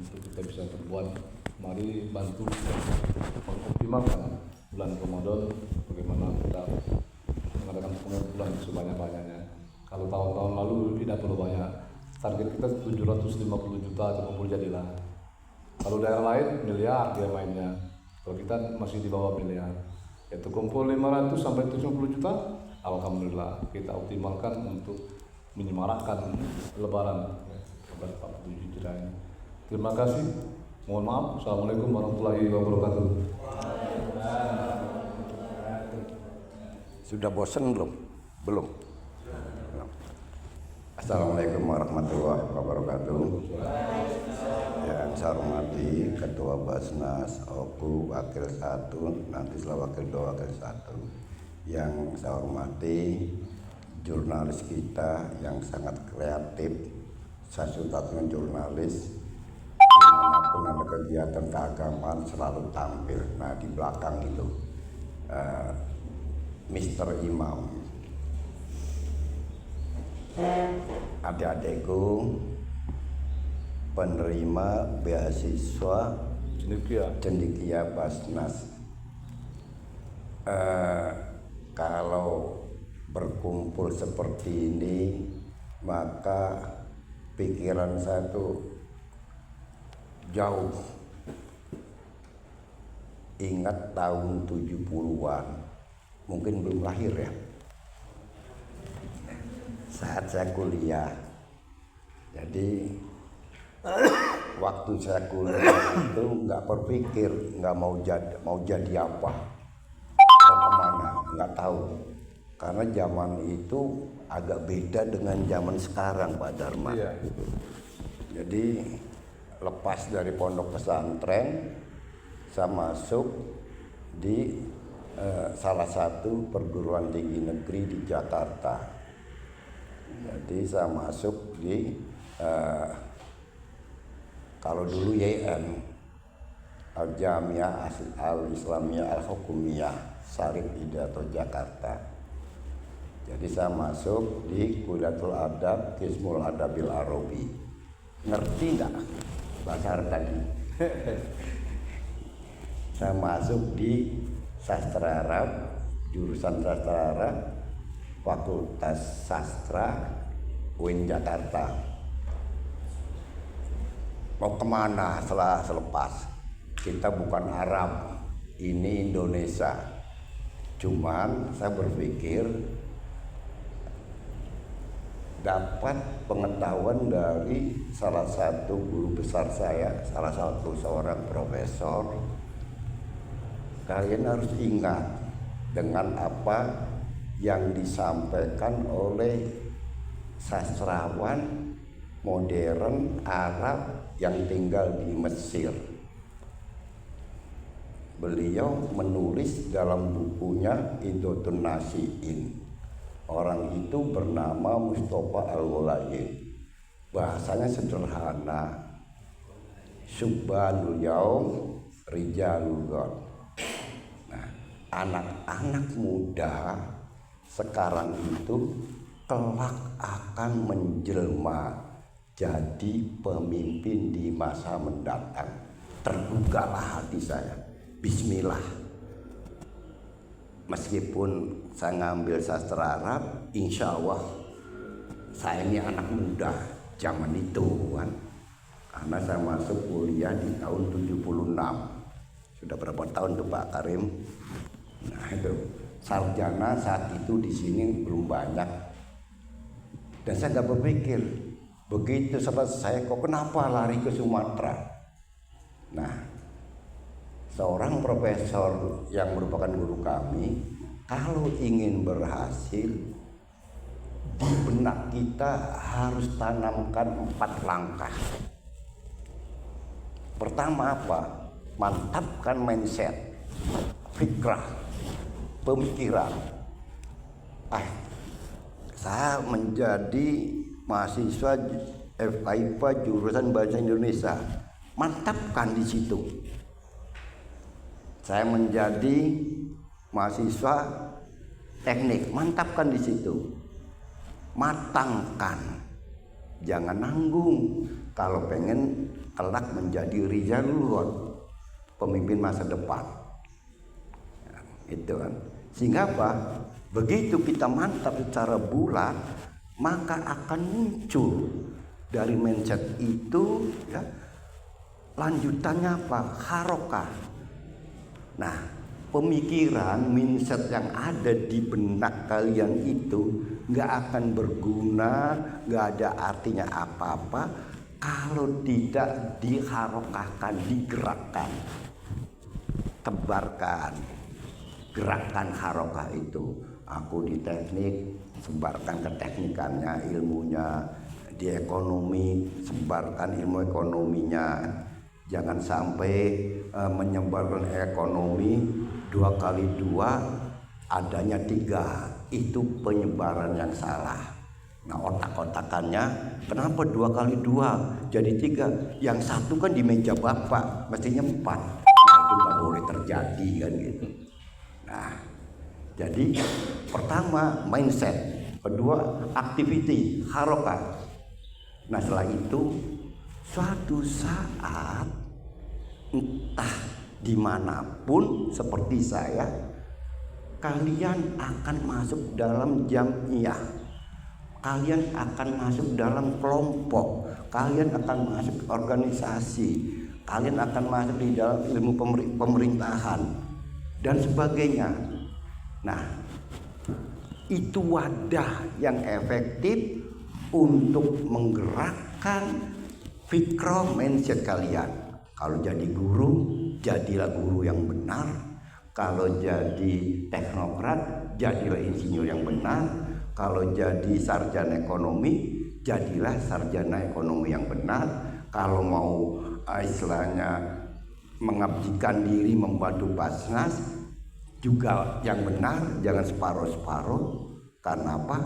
untuk kita bisa berbuat. Mari bantu mengoptimalkan bulan Ramadan, bagaimana kita mengadakan pengumpulan sebanyak-banyaknya. Kalau tahun-tahun lalu tidak perlu banyak, target kita 750 juta terkumpul jadilah. Kalau daerah lain miliar dia mainnya, kalau kita masih di bawah miliar, yaitu kumpul 500 sampai 70 juta. Alhamdulillah kita optimalkan untuk menyemarakkan Lebaran kepada 47 Hijriah ini. Terima kasih. Mohon maaf. Assalamualaikum warahmatullahi wabarakatuh. Sudah bosan belum? Belum. Assalamualaikum warahmatullahi wabarakatuh. Yang saya hormati Ketua Basnas, Oku, Wakil 1, nanti setelah Wakil 2, Wakil 1. Yang saya hormati jurnalis kita yang sangat kreatif. Saya suka dengan jurnalis, dimanapun ada kegiatan keagamaan selalu tampil. Nah, di belakang itu Mr. Imam, adik-adikku penerima beasiswa cendekia Basnas. Kalau berkumpul seperti ini, maka pikiran saya tuh jauh. Ingat tahun 70-an, mungkin belum lahir ya, saat saya kuliah. Jadi waktu saya kuliah itu nggak berpikir nggak mau jadi apa, mau kemana, nggak tahu. Karena zaman itu agak beda dengan zaman sekarang, Pak Dharma. Iya. Jadi lepas dari pondok pesantren, saya masuk di salah satu perguruan tinggi negeri di Jakarta. Jadi saya masuk di kalau dulu YN, Al-Jamiah Al-Islamiyah Al-Hukumiyah Syarif Hidayatullah Jakarta. Jadi saya masuk di Kuliatul Adab Qismul Adabil Arabi. Ngerti enggak bahasa Arab tadi? Saya masuk di Sastra Arab, jurusan Sastra Arab, Fakultas Sastra UIN Jakarta. Mau kemana selepas? Kita bukan Arab, ini Indonesia. Cuman saya berpikir dapat pengetahuan dari salah satu guru besar saya, salah satu seorang profesor. Kalian harus ingat dengan apa yang disampaikan oleh sastrawan modern Arab yang tinggal di Mesir. Beliau menulis dalam bukunya Idotun Nasiin. Orang itu bernama Mustafa Al-Walayin. Bahasanya sederhana. Subhanul Yaum Rijalul Ghad. Nah, anak-anak muda sekarang itu kelak akan menjelma jadi pemimpin di masa mendatang. Terbukalah hati saya. Bismillah. Meskipun saya ngambil sastra Arab, insya Allah saya ini anak muda zaman itu kan. Karena saya masuk kuliah di tahun 76. Sudah berapa tahun tuh Pak Karim? Nah itu, sarjana saat itu di sini belum banyak. Dan saya nggak berpikir, begitu selesai kok kenapa lari ke Sumatera? Nah, seorang profesor yang merupakan guru kami, kalau ingin berhasil, di benak kita harus tanamkan 4 langkah. Pertama apa? Mantapkan mindset, fikrah, pemikiran. Saya menjadi mahasiswa FIPA jurusan Bahasa Indonesia, mantapkan di situ. Saya menjadi mahasiswa teknik, mantapkan di situ. Matangkan, jangan nanggung. Kalau pengen kelak menjadi rizalul pemimpin masa depan. Itu kan. Sehingga apa? Begitu kita mantap secara bulat, maka akan muncul dari mindset itu ya, lanjutannya apa? Harokah. Nah, pemikiran mindset yang ada di benak kalian itu nggak akan berguna, nggak ada artinya apa-apa kalau tidak diharokahkan, digerakkan, tebarkan, gerakan harokah itu. Aku di teknik, sebarkan keteknikannya, ilmunya. Di ekonomi, sebarkan ilmu ekonominya. Jangan sampai menyebarkan ekonomi 2 kali 2 adanya 3. Itu penyebaran yang salah. Nah, otak-otakannya kenapa 2 kali 2 jadi 3? Yang satu kan di meja bapak, mestinya 4. Nah, itu nggak boleh terjadi kan gitu. Nah, jadi pertama mindset, kedua activity, harokah. Nah, setelah itu suatu saat entah dimanapun seperti saya, kalian akan masuk dalam jamiah, kalian akan masuk dalam kelompok, kalian akan masuk organisasi, kalian akan masuk di dalam ilmu pemerintahan dan sebagainya. Nah, itu wadah yang efektif untuk menggerakkan fikroh mindset kalian. Kalau jadi guru, jadilah guru yang benar. Kalau jadi teknokrat, jadilah insinyur yang benar. Kalau jadi sarjana ekonomi, jadilah sarjana ekonomi yang benar. Kalau mau istilahnya mengabdikan diri membantu Basnas, juga yang benar, jangan separuh-separuh. Karena apa?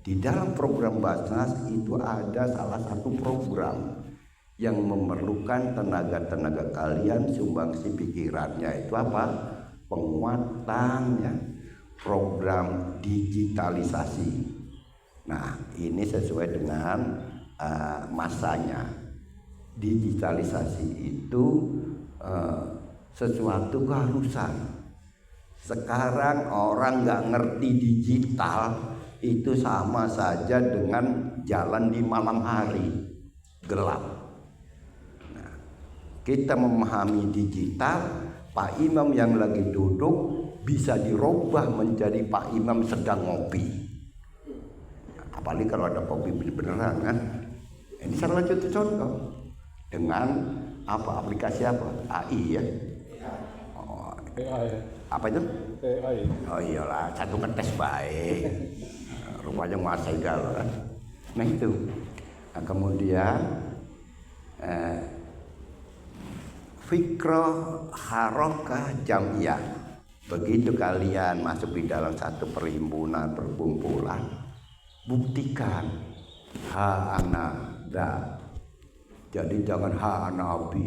Di dalam program Basnas itu ada salah satu program yang memerlukan tenaga-tenaga kalian, sumbangsi pikirannya. Itu apa? Penguatan ya, program digitalisasi. Nah, ini sesuai dengan masanya. Digitalisasi itu sesuatu keharusan. Sekarang orang nggak ngerti digital itu sama saja dengan jalan di malam hari, gelap. Nah, kita memahami digital, Pak Imam yang lagi duduk bisa dirubah menjadi Pak Imam sedang ngopi. Apalagi kalau ada kopi beneran kan. Ini salah satu contoh dengan apa, aplikasi apa? AI ya. Oh, AI. apa itu? AI. Oh iyalah, satu ngetes baik. Rupanya menguasai galau kan. Nah itu. Nah, kemudian fikroh harokah jamiah. Begitu kalian masuk di dalam satu perhimpunan, perkumpulan, buktikan ha ana da. Jadi jangan ha ana abi.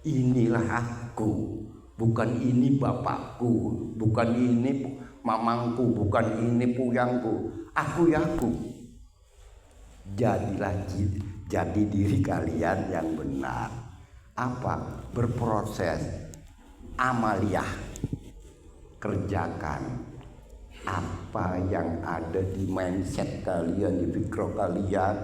Inilah aku, bukan ini bapakku, bukan ini mamangku, bukan ini puyangku. Aku ya aku. Jadilah jadi diri kalian yang benar. Apa? Berproses, amaliyah, kerjakan apa yang ada di mindset kalian, di pikiran kalian,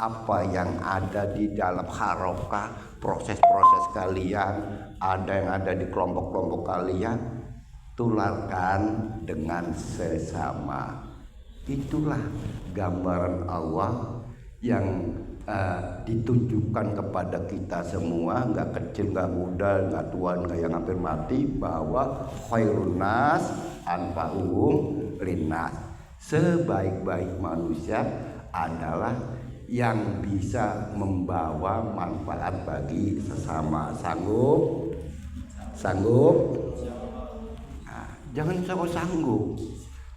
apa yang ada di dalam harokah, proses-proses kalian, ada yang ada di kelompok-kelompok kalian, tularkan dengan sesama. Itulah gambaran Allah yang ditunjukkan kepada kita semua, nggak kecil, nggak muda, nggak tua, nggak yang hampir mati, bahwa khairun nas anfa'uhum linnas. Sebaik-baik manusia adalah yang bisa membawa manfaat bagi sesama. Sanggup? Sanggup? Nah, jangan sanggup.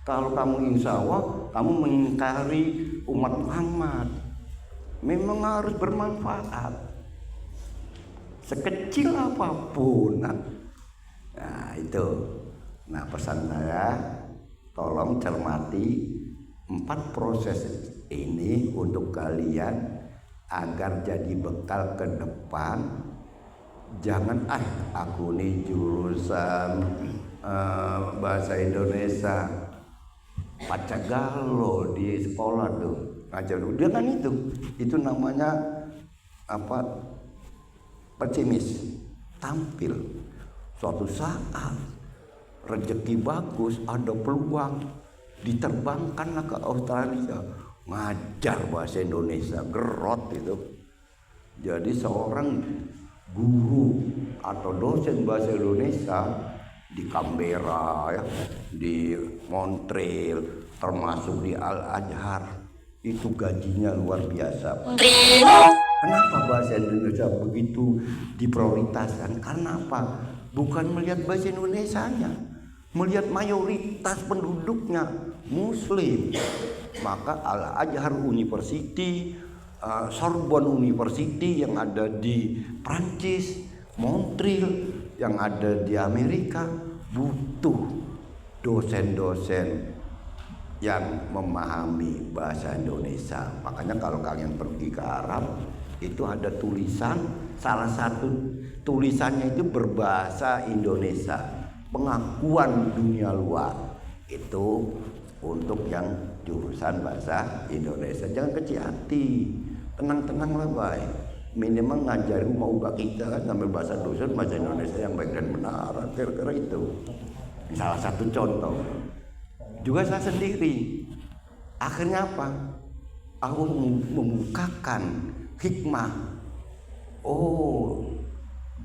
Kalau kamu insya Allah kamu mengingkari umat Muhammad, memang harus bermanfaat sekecil apapun. Nah itu. Nah pesan saya, tolong cermati 4 proses ini untuk kalian. agar jadi bekal ke depan. Jangan aku nih jurusan bahasa Indonesia Pacagalo di sekolah tuh ngajar dia kan itu namanya apa, pesimis. Tampil suatu saat rezeki bagus, ada peluang, diterbangkanlah ke Australia ngajar bahasa Indonesia, gerot itu. Jadi seorang guru atau dosen bahasa Indonesia di Canberra ya, di Montreal, termasuk di Al-Azhar, itu gajinya luar biasa. Kenapa bahasa Indonesia begitu diprioritaskan? Karena apa? Bukan melihat bahasa Indonesianya, melihat mayoritas penduduknya Muslim. Maka Al-Azhar University, Sorbonne University yang ada di Prancis, Montreal yang ada di Amerika butuh dosen-dosen yang memahami bahasa Indonesia. Makanya kalau kalian pergi ke Arab, itu ada tulisan, salah satu tulisannya itu berbahasa Indonesia, pengakuan dunia luar. Itu untuk yang jurusan bahasa Indonesia. Jangan kecil hati, tenang-tenanglah baik. Minimal ngajari mau kita kan ngambil bahasa dosen bahasa Indonesia yang baik dan benar, kira-kira itu. Salah satu contoh. Juga saya sendiri. Akhirnya apa? Aku membukakan hikmah. Oh,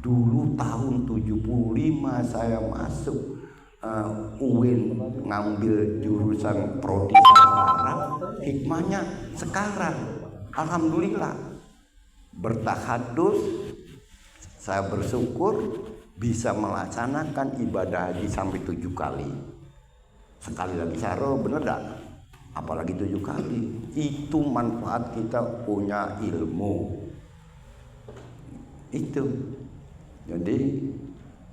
dulu tahun 75 saya masuk UIN ngambil jurusan prodi Arab. Hikmahnya sekarang alhamdulillah bertahadus, saya bersyukur bisa melaksanakan ibadah haji sampai 7 kali. Sekali lagi syaro, bener gak? Apalagi 7 kali. Itu manfaat kita punya ilmu. Itu. Jadi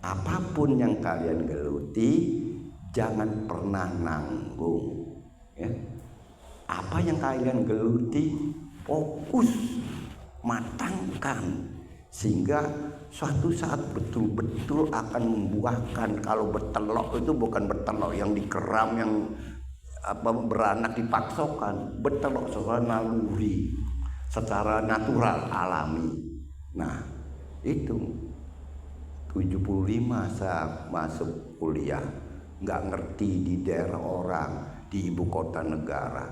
apapun yang kalian geluti, jangan pernah nanggung. Ya. Apa yang kalian geluti, fokus, matangkan, sehingga suatu saat betul-betul akan membuahkan. Kalau bertelok itu bukan bertelok yang dikeram, yang beranak dipaksakan, bertelok secara naluri, secara natural, alami. Nah itu 75 saya masuk kuliah, nggak ngerti di daerah orang, di ibu kota negara.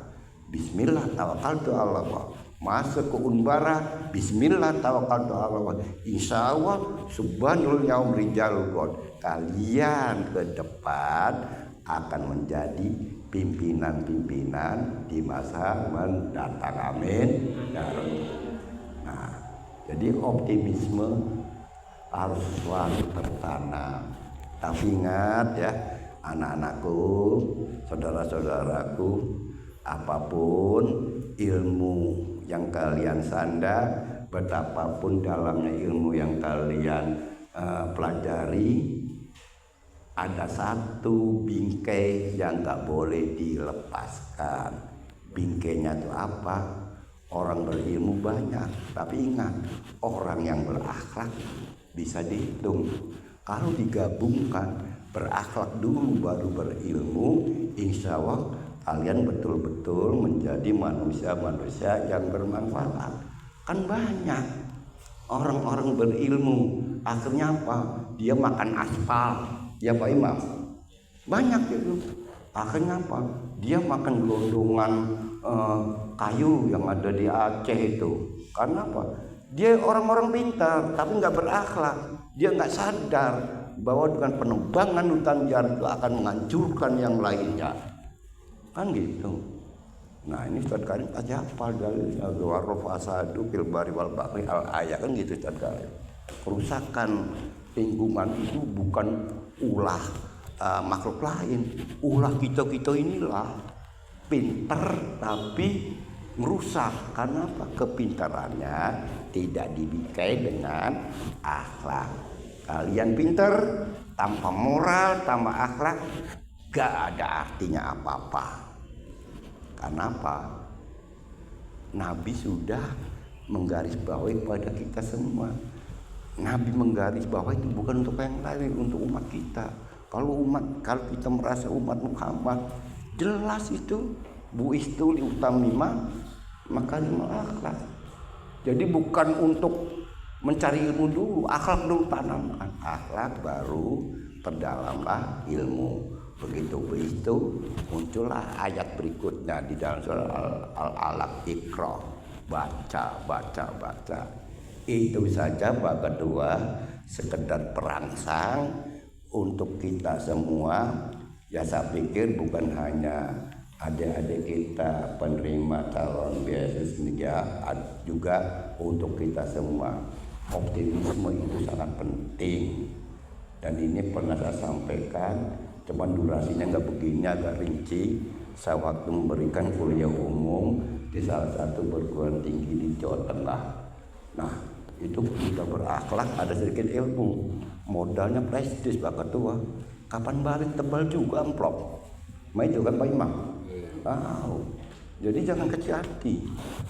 Bismillah tawakkaltu ala Allah. Masuk ke Unbara, bismillah tawakkaltu ala Allah. Insyaallah subhanul yaum rijalul god. Kalian ke depan akan menjadi pimpinan-pimpinan di masa mendatang. Amin. Nah, jadi optimisme harus selalu tertanam. Tapi ingat ya, anak-anakku, saudara-saudaraku, apapun ilmu yang kalian sandar, betapapun dalamnya ilmu yang kalian pelajari, ada satu bingkai yang gak boleh dilepaskan. Bingkainya itu apa? Orang berilmu banyak, tapi ingat, orang yang berakhlak bisa dihitung. Kalau digabungkan, berakhlak dulu baru berilmu, insya Allah kalian betul-betul menjadi manusia-manusia yang bermanfaat. Kan banyak orang-orang berilmu, akhirnya apa? Dia makan aspal, ya Pak Imam. Banyak itu. Akhirnya apa? Dia makan gelondongan kayu yang ada di Aceh itu. Karena apa? Dia orang-orang pintar, tapi nggak berakhlak. Dia nggak sadar bahwa dengan penebangan hutan liar itu akan menghancurkan yang lainnya. Kan gitu. Nah ini Ustaz Karim pasti hafal dari Al-Warraf Asadu fil Bari wal Bahri al-ayat, kan gitu Ustaz Karim. Kerusakan lingkungan itu bukan ulah makhluk lain, ulah kita inilah pinter tapi merusak. Karena apa? Kepintarannya tidak dibingkai dengan akhlak. Kalian pinter tanpa moral, tanpa akhlak, gak ada artinya apa-apa. Karena apa? Nabi sudah menggarisbawahi pada kita semua. Nabi menggarisbawahi itu bukan untuk yang lain, untuk umat kita. Kalau kita merasa umat Muhammad, jelas itu buistu liutamima makarimul akhlak. Jadi bukan untuk mencari ilmu dulu, akhlak dulu tanamkan, akhlak baru perdamlah ilmu. Begitu muncullah ayat berikutnya di dalam surah Al-Alaq, Iqra, baca. Itu saja bab kedua, sekedar perangsang untuk kita semua. Ya saya pikir bukan hanya adik-adik kita penerima calon beasiswa, juga untuk kita semua. Optimisme itu sangat penting, dan ini pernah saya sampaikan, cuman durasinya nggak begini, agak rinci. Saya waktu memberikan kuliah umum di salah satu perguruan tinggi di Jawa Tengah. Nah, itu kita berakhlak, ada sedikit ilmu, modalnya prestis Pak Ketua. Kapan balik tebal juga amplop. Nah itu kan Pak Imam. Tahu. Jadi jangan kecil hati.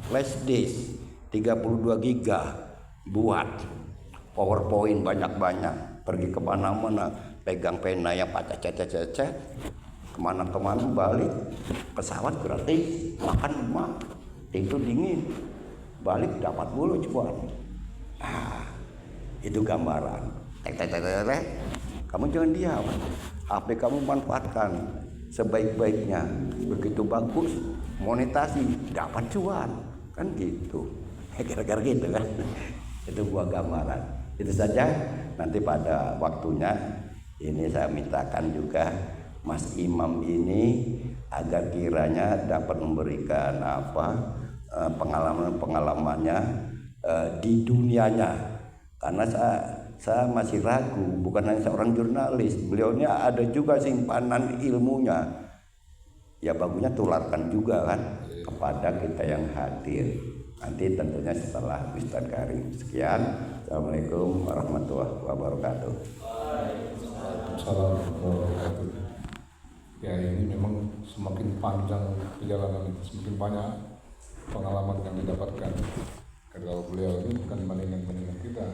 Flash disk 32 giga, buat PowerPoint banyak-banyak, pergi kemana-mana, pegang pena yang pakai cet, kemana-kemana balik, pesawat gratis, makan rumah, itu dingin, balik dapat bulu cuan. Itu gambaran. Kamu jangan diam, HP kamu manfaatkan sebaik-baiknya, begitu bagus, monetasi, dapat cuan, kan gitu. Kira-kira gitu kan. Itu buah gambaran. Itu saja. Nanti pada waktunya ini saya mintakan juga Mas Imam ini agar kiranya dapat memberikan pengalamannya di dunianya, karena saya masih ragu, bukan hanya seorang jurnalis, beliaunya ada juga simpanan ilmunya. Ya bagusnya tularkan juga kan kepada kita yang hadir. Nanti tentunya setelah Ustaz Karim. Sekian. Assalamualaikum warahmatullahi wabarakatuh. Waalaikumsalam warahmatullahi wabarakatuh. Ya ini memang semakin panjang perjalanan itu, semakin banyak pengalaman yang didapatkan. Kalau beliau ini bukan bandingan kita,